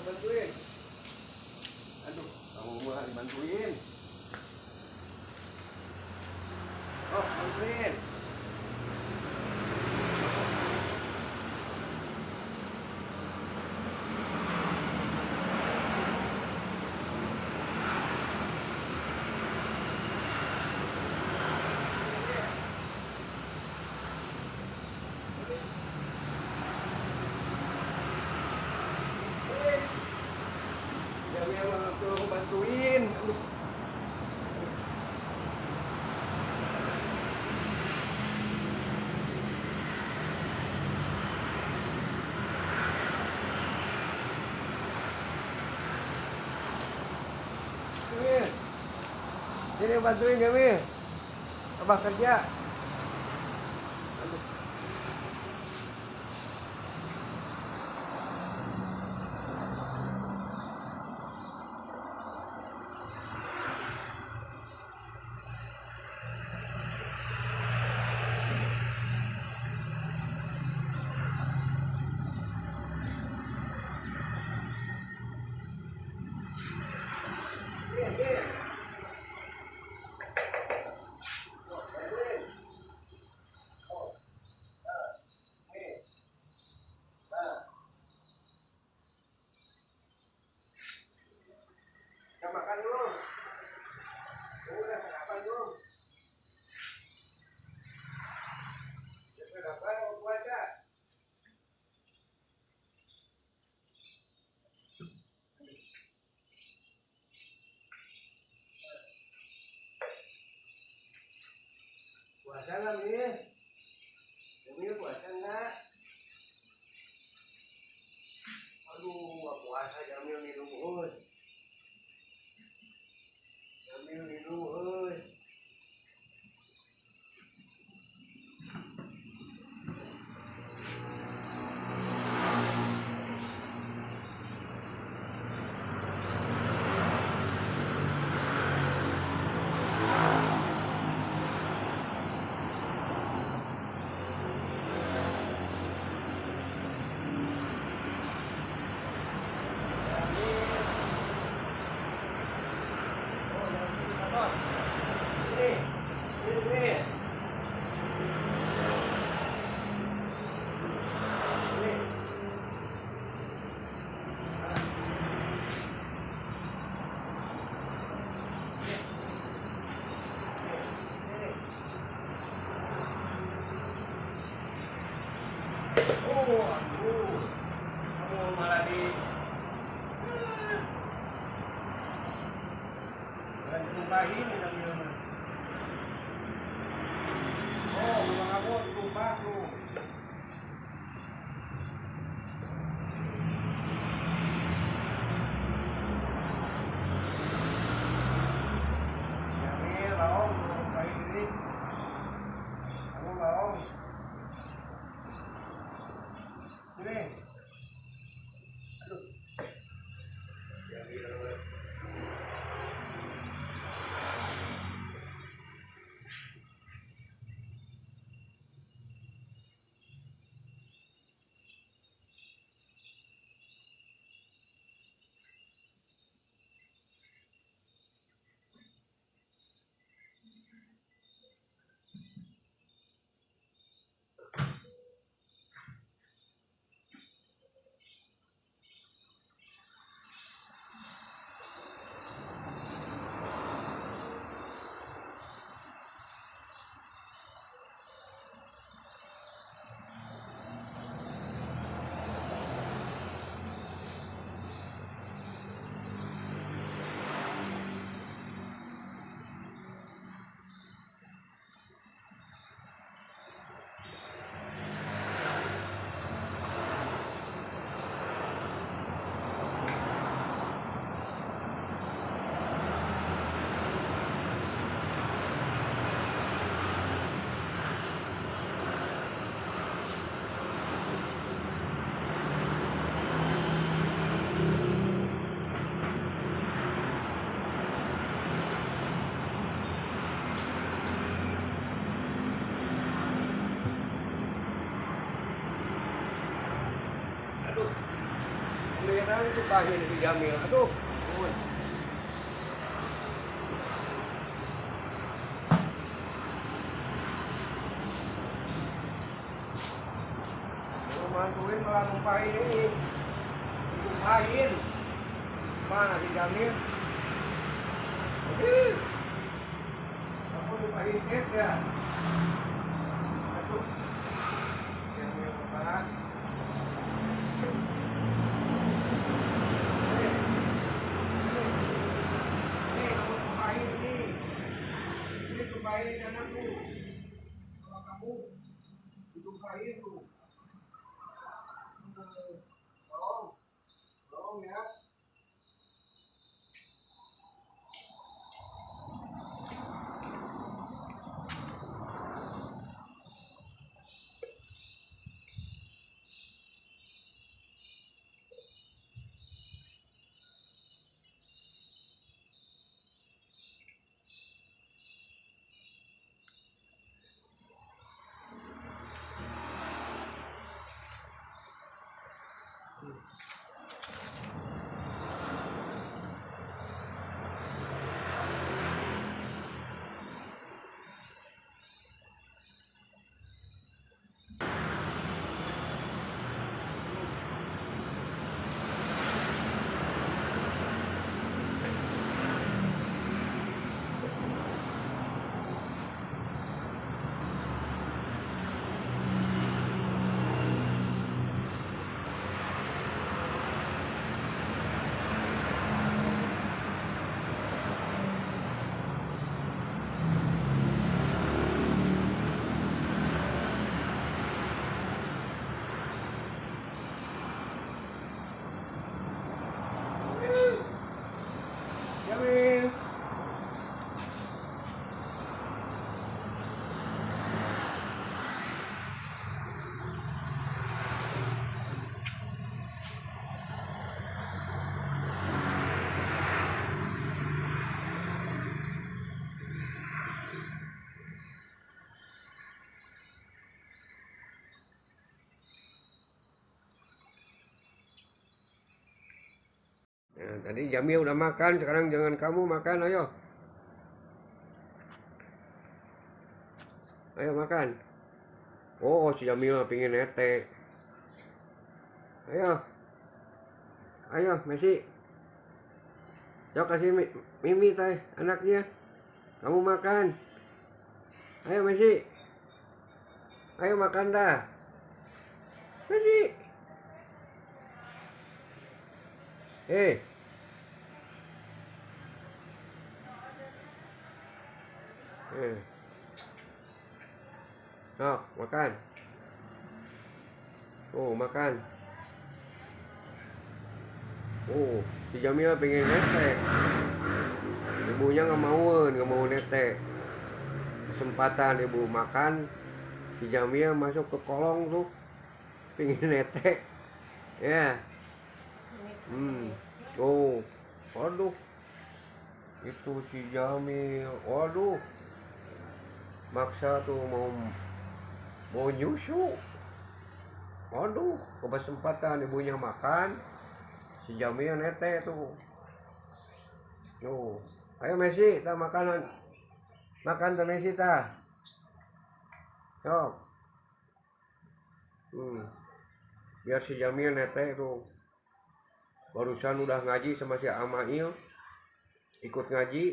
bantuin. Aduh, kamu malah dibantuin. Oh, bantuin. Ya memang aku bantuin. Aduh. Mir, sini bantuin ya Mir. Abah kerja. Aduh. Kita makan dulu. Udah sarapan dulu. Berapa mau puasa? Puasa nggak Mir? Mir puasa nggak? Aduh, nggak puasa Jamil minum Jamil minum. Aduh, kamu malah sumpahin ini Jamil. Oh, memang kamu sumpah tuh. Jamil, baong, sumpahin ini. Kamu baong. Sini. Aduh. Jamil. Aduh. Kemudian itu bahin si Jamil. Aduh. Mantuin malah numpahin ini. Numpahin. Mana si Jamil? Aku numpahin es ya. Aduh. Jamil apa? Ini anakku, kalau kamu ditumpahin tuh, tolong ya. Jamil. Nah, tadi Jamil udah makan, sekarang jangan kamu makan, ayo. Ayo makan. Oh, si Jamil pingin nete. Ayo. Ayo, Messi. Yuk kasih Mimi teh, anaknya. Kamu makan. Ayo Messi. Ayo makan dah. Messi. Oh, makan. Oh, makan. Oh, si Jamil pengen nete. Ibunya nggak mau nete. Kesempatan ibu makan, si Jamil masuk ke kolong tuh, pengen nete. Ya. Oh, waduh. Itu si Jamil. Waduh. Maksa tuh mau nyusu. Waduh, kesempatan ibunya makan, si Jamil nete tuh. Tuh. Ayo Messi, kita makanan. Makan tuh Messi ta. Sok. Biar si Jamil nete tuh. Barusan udah ngaji sama si Amail. Ikut ngaji.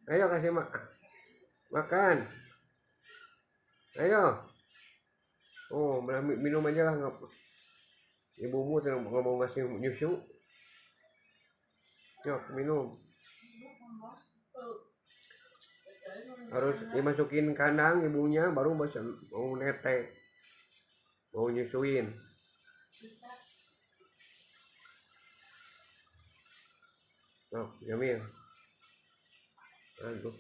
Ayo kasih makan. Ayo. Oh, minum aja lah. Ibumu nggak mau ngasih nyusu. Yuk, minum. Harus dimasukin kandang ibunya, baru mau nete. Mau nyusuin. Oh, Jamil. Aduh.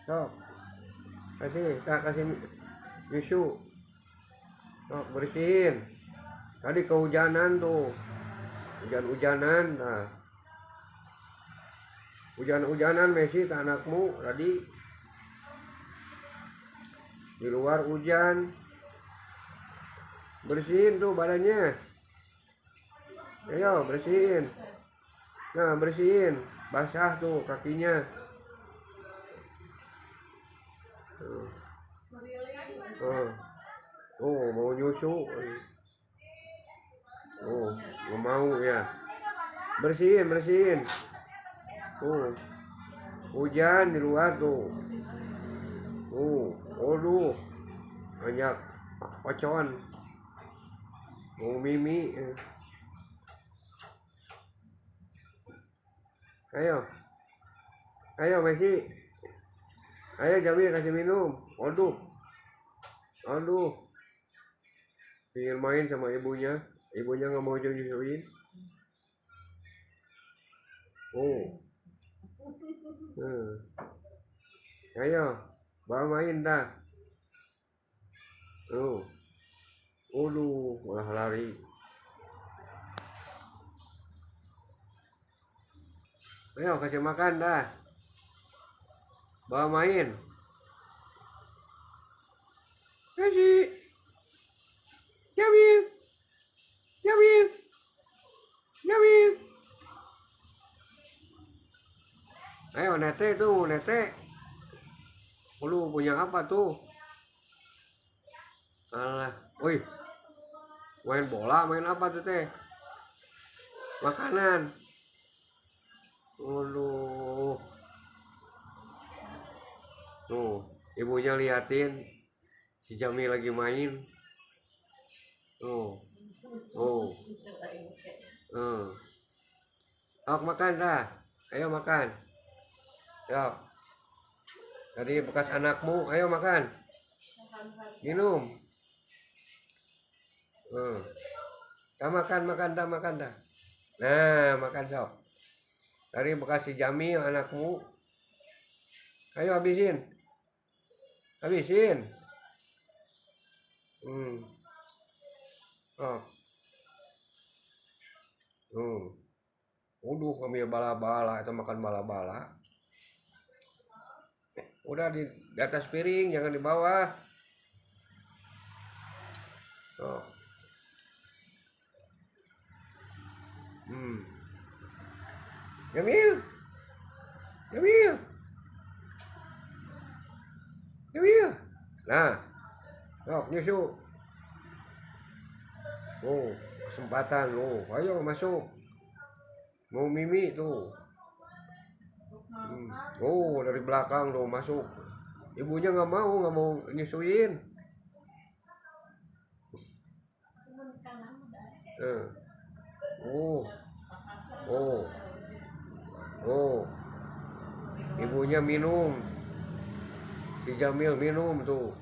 Sok. Kasih nyusu. Sok, bersihin. Tadi kehujanan tuh. Hujan-hujanan. Nah. Hujan-hujanan Messi anakmu tadi. Di luar hujan. Bersihin tuh badannya. Ayo bersihin. Nah bersihin. Basah tuh kakinya. Oh mau nyusu. Oh nggak mau ya. Bersihin. Hujan di luar tuh. Aduh banyak pocon. Mau mimi. Ayo Messi. Ayo Jamil kasih minum. Aduh. Ingin main sama ibunya. Ibunya nggak mau nyusuin. Ayo, bawa main dah. Malah lari. Ayo kasih makan dah. Bawa main. Kasih. Jamil. Ayo nete. Lu punya apa tuh? Alah, woi. Main bola, main apa tuh teh? Makanan. Tuh, ibunya liatin si Jamil lagi main. Makan dah. Ayo makan. Yuk. Dari bekas anakmu, ayo makan. Minum. Makan dah. Nah, makan sok. Dari bekas si Jamil anakmu. Ayo habisin. Kami bala-bala atau makan bala-bala. Udah di atas piring, jangan di bawah. Jamil. Nah, nyusu. Kesempatan lo. Ayo masuk. Mau mimi tuh. Dari belakang tuh masuk. Ibunya nggak mau nyusuin. Ibunya minum. Si Jamil minum tuh.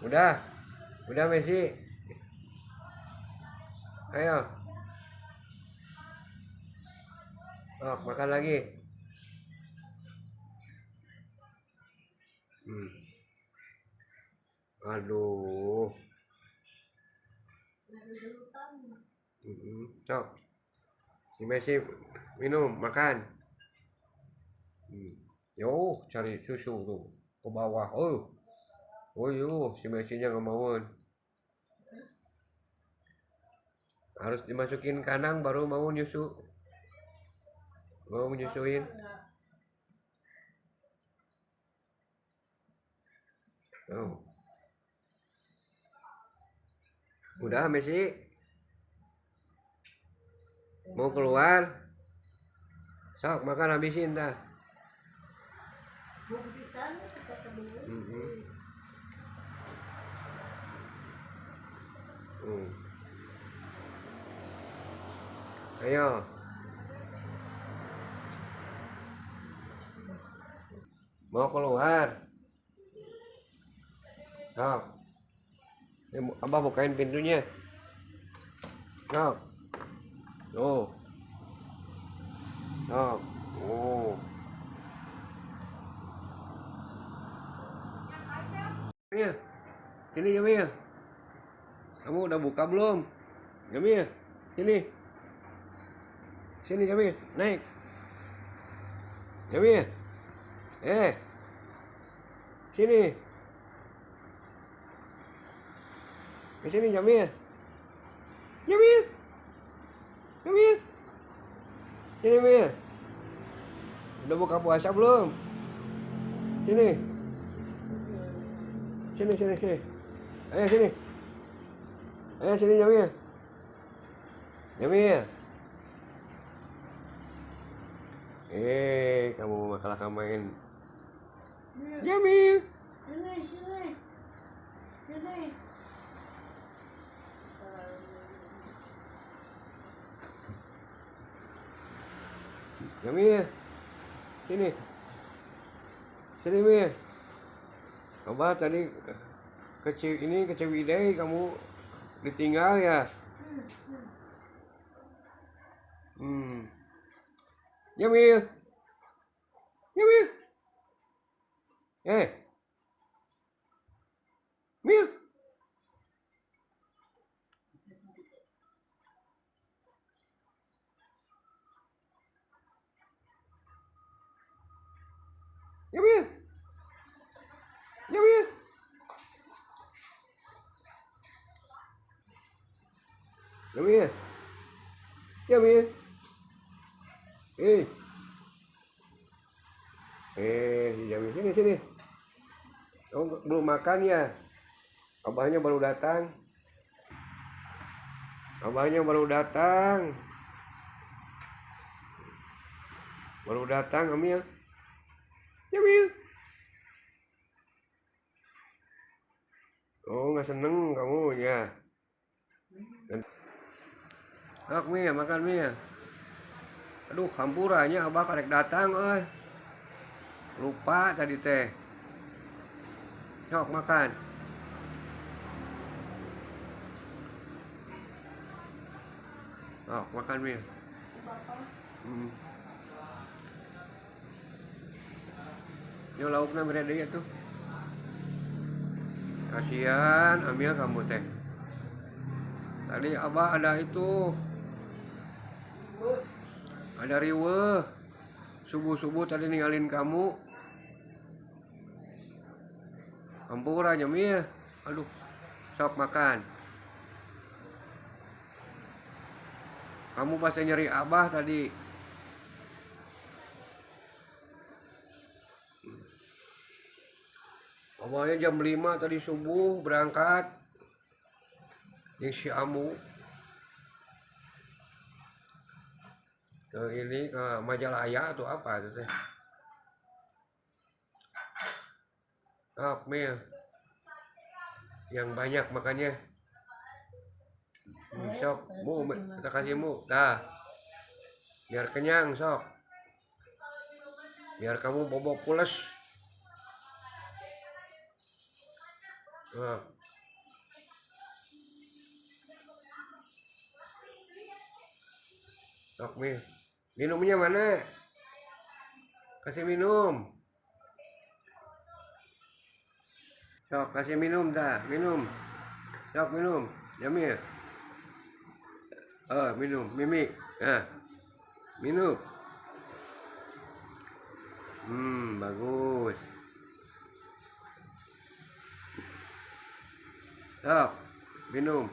Udah Messi. Ayo. Makan lagi. Aduh. Sok. Si Messi minum, makan. Yo, cari susu tuh ke bawah. Si Messi-nya nggak mau. Harus dimasukin kandang baru mau nyusu. Mau nyusuin. Udah Messi. Mau keluar. Sok makan habisin dah. Ayo. Mau keluar. Abah bukain pintunya. Sini Jamil. Kamu udah buka belum? Jamil, sini. Sini Jamil, naik. Jamil. Sini. Ke sini Jamil. Jamil. Jamil. Sini Jamil. Udah buka puasa belum? Sini. Sini. Ayo sini. Ayo sini Jamil. Jamil. Kamu kalah main. Jamil. Sini. Jamil. Sini. Sini Mil. Abah tadi kecewidai kamu ditinggal ya. Jamil. Jamil. Mil. Jamil. Jamil. Jamil. Jamil. Jamil sini. Oh, belum makan ya? Abahnya baru datang. Baru datang, Amil. Jamil. Oh, nggak seneng kamu ya? Sok Mil, makan Mil. Aduh, hampurannya abah karek datang, lupa tadi teh. Sok makan. Sok makan Mil. Yo lauknya berada ya tuh. Kasihan Amil kamu teh. Tadi abah ada itu. Ada riweuh. Subuh-subuh tadi ninggalin kamu. Hampura Jamil. Aduh, sok makan. Kamu pasti nyari abah tadi. Awalnya jam 5 tadi subuh berangkat. Yang si Amu. Ke ini ke Majalaya atau apa itu teh. Sok Mil. Yang banyak makannya. Sok, Mu, kita kasih Mu. Dah. Biar kenyang, sok. Biar kamu bobok pules. Sok Mil. Minumnya mana? Kasih minum. Sok, kasih minum dah. Minum. Sok minum. Jamil. Minum. Mimi. Minum. Bagus. Sok, minum.